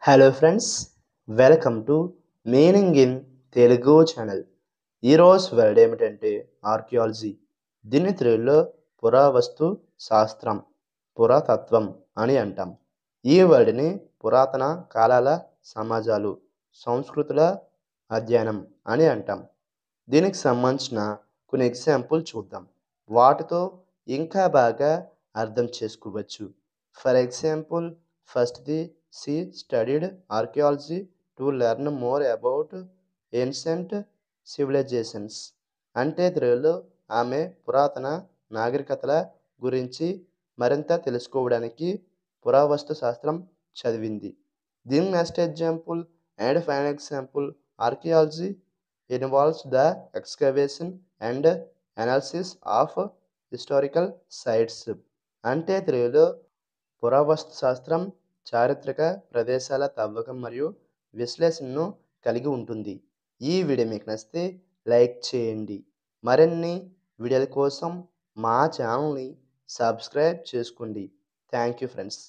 Hello friends, welcome to meaning in Telugu channel. ఈరోజు word ఏమిటంటే archaeology. దీన్ని తెలుగులో పురావస్తు శాస్త్రం, పురాతత్వం అని అంటాం. ఈ వర్డ్ని పురాతన కాలాల సమాజాలు, సంస్కృతుల అధ్యయనం అని అంటాం. దీనికి సంబంధించిన కొన్ని ఎగ్జాంపుల్ చూద్దాం. వాటితో ఇంకా బాగా అర్థం చేసుకోవచ్చు. ఫర్ ఎగ్జాంపుల్, ఫస్ట్‌ది, she studied archaeology to learn more about ancient civilizations. అంటే తెలుగులో ఆమె పురాతన నాగరికతల గురించి మరింత తెలుసుకోవడానికి పురావస్తు శాస్త్రం చదివింది. దీని next example and final example, archaeology involves the excavation and analysis of historical sites. అంటే తెలుగులో పురావస్తు శాస్త్రం చారిత్రక ప్రదేశాల తవ్వకం మరియు విశ్లేషణను కలిగి ఉంటుంది. ఈ వీడియో మీకు నచ్చితే లైక్ చేయండి. మరిన్ని వీడియోల కోసం మా ఛానల్ని సబ్స్క్రైబ్ చేసుకోండి. Thank you friends.